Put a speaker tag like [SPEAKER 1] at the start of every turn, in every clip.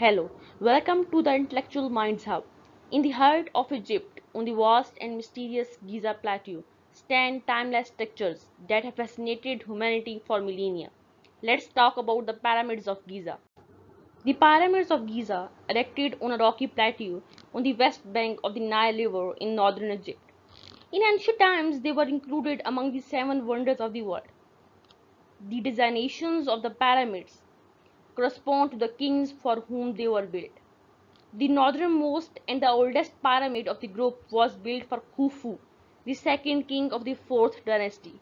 [SPEAKER 1] Hello, welcome to the Intellectual Minds Hub. In the heart of Egypt, on the vast and mysterious Giza plateau, stand timeless structures that have fascinated humanity for millennia. Let's talk about the Pyramids of Giza. The Pyramids of Giza, erected on a rocky plateau on the west bank of the Nile River in northern Egypt. In ancient times, they were included among the seven wonders of the world. The designations of the pyramids correspond to the kings for whom they were built. The northernmost and the oldest pyramid of the group was built for Khufu, the second king of the fourth dynasty,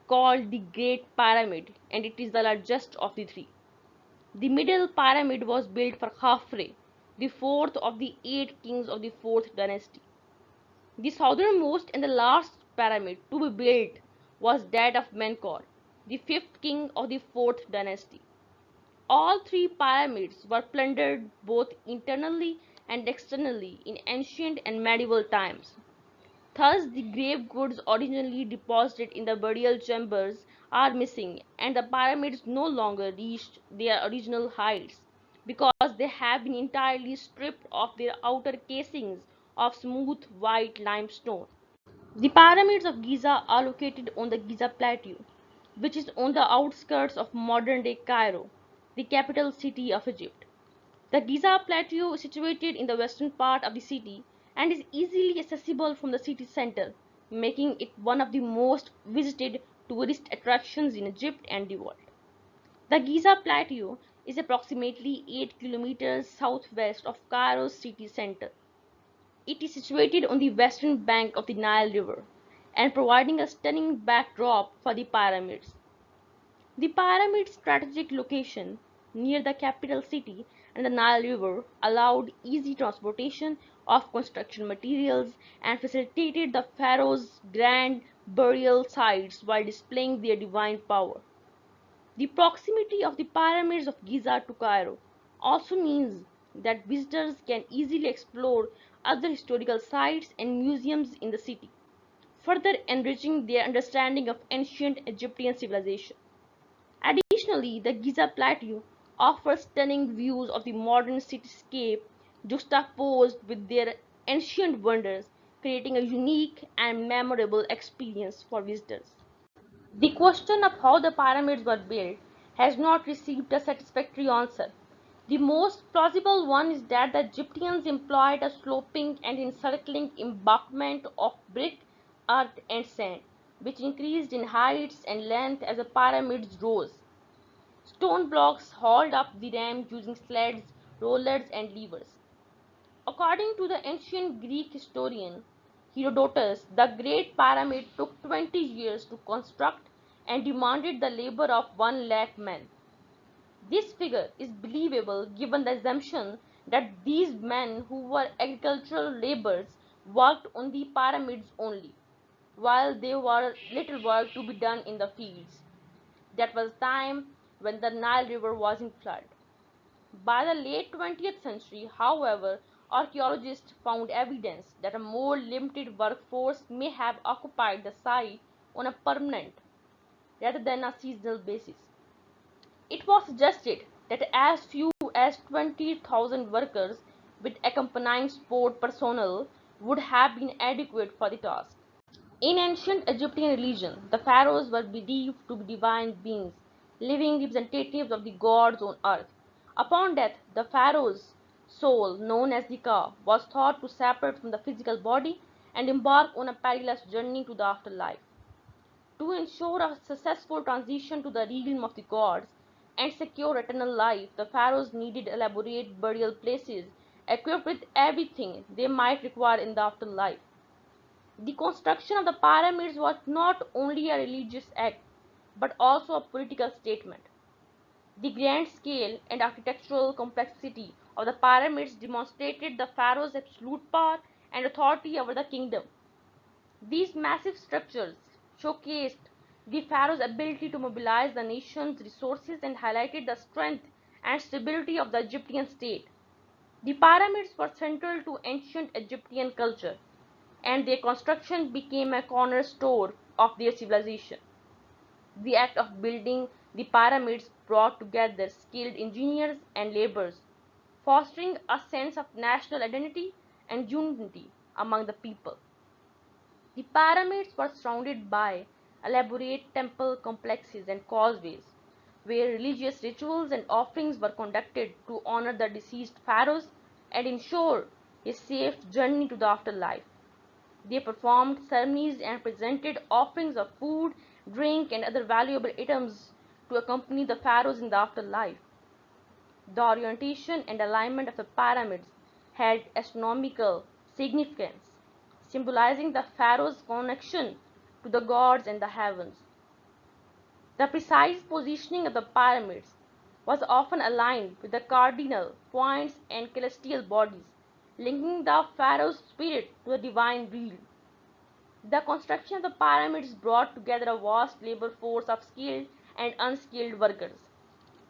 [SPEAKER 1] called the Great Pyramid, and it is the largest of the three. The middle pyramid was built for Khafre, the fourth of the eight kings of the fourth dynasty. The southernmost and the last pyramid to be built was that of Menkaure, the fifth king of the fourth dynasty. All three pyramids were plundered both internally and externally in ancient and medieval times. Thus, the grave goods originally deposited in the burial chambers are missing, and the pyramids no longer reached their original heights because they have been entirely stripped of their outer casings of smooth white limestone. The pyramids of Giza are located on the Giza Plateau, which is on the outskirts of modern day Cairo, the capital city of Egypt. The Giza Plateau is situated in the western part of the city and is easily accessible from the city center, making it one of the most visited tourist attractions in Egypt and the world. The Giza Plateau is approximately 8 kilometers southwest of Cairo's city center. It is situated on the western bank of the Nile River and providing a stunning backdrop for the pyramids. The pyramid's strategic location near the capital city and the Nile River allowed easy transportation of construction materials and facilitated the pharaoh's grand burial sites while displaying their divine power. The proximity of the pyramids of Giza to Cairo also means that visitors can easily explore other historical sites and museums in the city, further enriching their understanding of ancient Egyptian civilization. Additionally, the Giza Plateau offers stunning views of the modern cityscape juxtaposed with their ancient wonders, creating a unique and memorable experience for visitors. The question of how the pyramids were built has not received a satisfactory answer. The most plausible one is that the Egyptians employed a sloping and encircling embankment of brick, earth, and sand, which increased in height and length as the pyramids rose. Stone blocks hauled up the ramp using sleds, rollers, and levers. According to the ancient Greek historian Herodotus, the Great Pyramid took 20 years to construct and demanded the labor of 1 lakh men. This figure is believable given the assumption that these men who were agricultural laborers worked on the pyramids only, while there was little work to be done in the fields. That was time when the Nile River was in flood. By the late 20th century, however, archaeologists found evidence that a more limited workforce may have occupied the site on a permanent rather than a seasonal basis. It was suggested that as few as 20,000 workers with accompanying support personnel would have been adequate for the task. In ancient Egyptian religion, the pharaohs were believed to be divine beings, living representatives of the gods on earth. Upon death, the pharaoh's soul, known as the Ka, was thought to separate from the physical body and embark on a perilous journey to the afterlife. To ensure a successful transition to the realm of the gods and secure eternal life, the pharaohs needed elaborate burial places equipped with everything they might require in the afterlife. The construction of the pyramids was not only a religious act but also a political statement. The grand scale and architectural complexity of the pyramids demonstrated the pharaoh's absolute power and authority over the kingdom. These massive structures showcased the pharaoh's ability to mobilize the nation's resources and highlighted the strength and stability of the Egyptian state. The pyramids were central to ancient Egyptian culture, and their construction became a cornerstone of their civilization. The act of building the pyramids brought together skilled engineers and laborers fostering a sense of national identity and unity among the people. The pyramids were surrounded by elaborate temple complexes and causeways, where religious rituals and offerings were conducted to honor the deceased pharaohs and ensure a safe journey to the afterlife. They performed ceremonies and presented offerings of food, drink, and other valuable items to accompany the pharaohs in the afterlife. The orientation and alignment of the pyramids had astronomical significance, symbolizing the pharaoh's connection to the gods and the heavens. The precise positioning of the pyramids was often aligned with the cardinal points and celestial bodies, linking the pharaoh's spirit to the divine realm. The construction of the pyramids brought together a vast labor force of skilled and unskilled workers.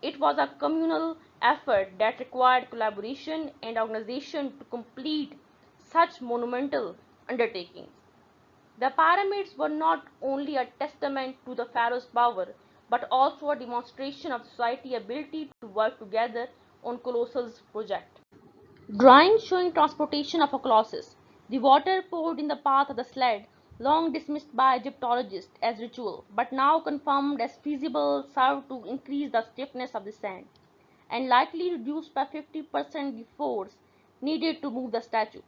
[SPEAKER 1] It was a communal effort that required collaboration and organization to complete such monumental undertakings. The pyramids were not only a testament to the pharaoh's power, but also a demonstration of society's ability to work together on colossal projects. Drawing showing transportation of a colossus. The water poured in the path of the sled, long dismissed by Egyptologists as ritual, but now confirmed as feasible, served to increase the stiffness of the sand, and likely reduced by 50% the force needed to move the statue.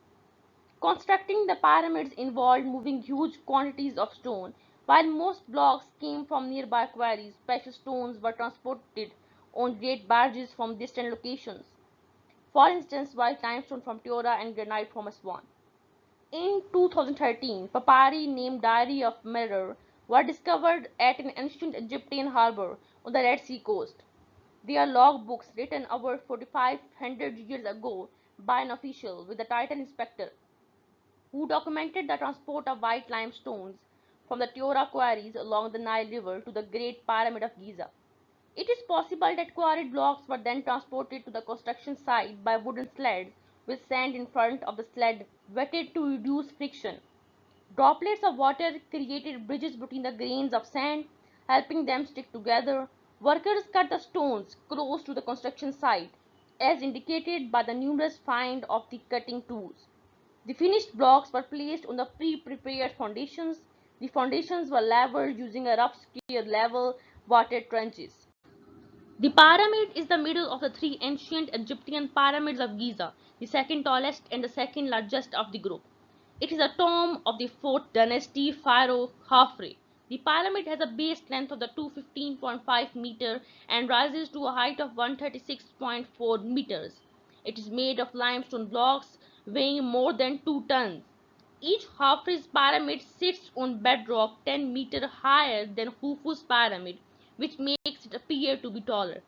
[SPEAKER 1] Constructing the pyramids involved moving huge quantities of stone. While most blocks came from nearby quarries, precious stones were transported on great barges from distant locations. For instance, white limestone from Tura and granite from Aswan. In 2013, papyri named Diary of Mirror were discovered at an ancient Egyptian harbor on the Red Sea coast. They are logbooks written over 4,500 years ago by an official with the title Inspector, who documented the transport of white limestones from the Tura quarries along the Nile River to the Great Pyramid of Giza. It is possible that quarried blocks were then transported to the construction site by wooden sleds with sand in front of the sled wetted to reduce friction. Droplets of water created bridges between the grains of sand, helping them stick together. Workers cut the stones close to the construction site, as indicated by the numerous finds of the cutting tools. The finished blocks were placed on the pre-prepared foundations. The foundations were leveled using a rough square level water trenches. The pyramid is the middle of the three ancient Egyptian pyramids of Giza, the second tallest and the second largest of the group. It is a tomb of the 4th dynasty pharaoh Khafre. The pyramid has a base length of the 215.5 meter and rises to a height of 136.4 meters. It is made of limestone blocks weighing more than 2 tons. Each Khafre's pyramid sits on bedrock 10 meters higher than Khufu's pyramid, which makes it appear to be taller.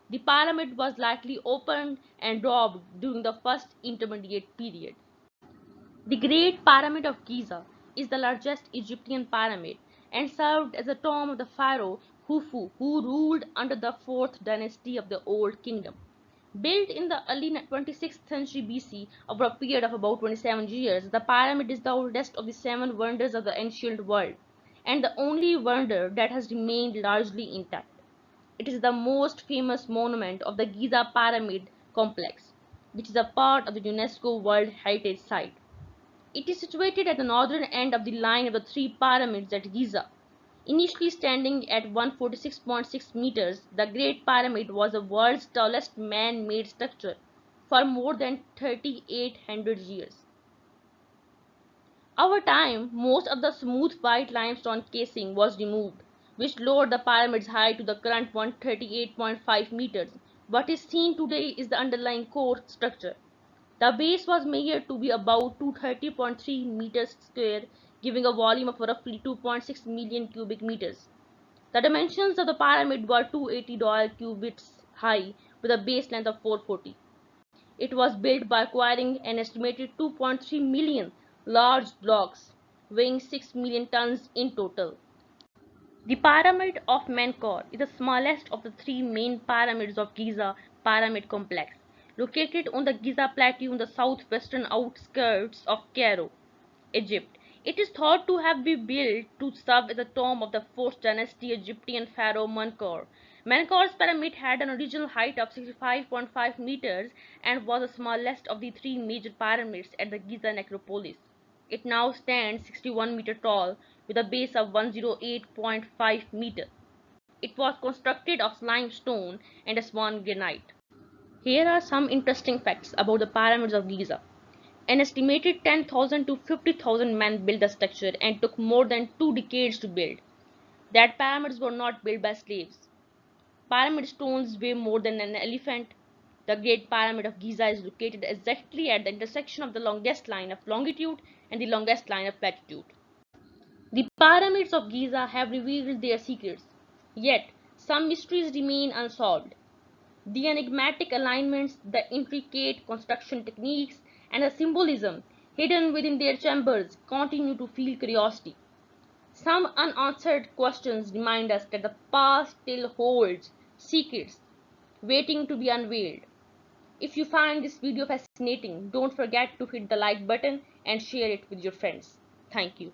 [SPEAKER 1] The pyramid was likely opened and robbed during the first intermediate period. The Great Pyramid of Giza is the largest Egyptian pyramid and served as a tomb of the pharaoh Khufu, who ruled under the 4th dynasty of the Old Kingdom. Built in the early 26th century BC over a period of about 27 years, the pyramid is the oldest of the 7 wonders of the ancient world and the only wonder that has remained largely intact. It is the most famous monument of the Giza Pyramid Complex, which is a part of the UNESCO World Heritage Site. It is situated at the northern end of the line of the three pyramids at Giza. Initially standing at 146.6 meters, the Great Pyramid was the world's tallest man-made structure for more than 3,800 years. Over time, most of the smooth white limestone casing was removed, which lowered the pyramid's height to the current 138.5 meters. What is seen today is the underlying core structure. The base was measured to be about 230.3 meters square, giving a volume of roughly 2.6 million cubic meters. The dimensions of the pyramid were 280 cubits high with a base length of 440. It was built by acquiring an estimated 2.3 million large blocks, weighing 6 million tons in total. The Pyramid of Menkaure is the smallest of the three main pyramids of Giza pyramid complex, located on the Giza plateau on the southwestern outskirts of Cairo, Egypt. It is thought to have been built to serve as a tomb of the 4th dynasty Egyptian pharaoh Menkaure, Menkaure's pyramid had an original height of 65.5 meters and was the smallest of the three major pyramids at the Giza necropolis. It now stands 61 meters tall with a base of 108.5 meters. It was constructed of limestone and swan granite. Here are some interesting facts about the pyramids of Giza. An estimated 10,000 to 50,000 men built the structure and took more than 2 decades to build. That pyramids were not built by slaves. Pyramid stones weigh more than an elephant. The Great Pyramid of Giza is located exactly at the intersection of the longest line of longitude and the longest line of latitude. The pyramids of Giza have revealed their secrets, yet some mysteries remain unsolved. The enigmatic alignments, the intricate construction techniques, and the symbolism hidden within their chambers continue to fuel curiosity. Some unanswered questions remind us that the past still holds secrets waiting to be unveiled. If you find this video fascinating, don't forget to hit the like button and share it with your friends. Thank you.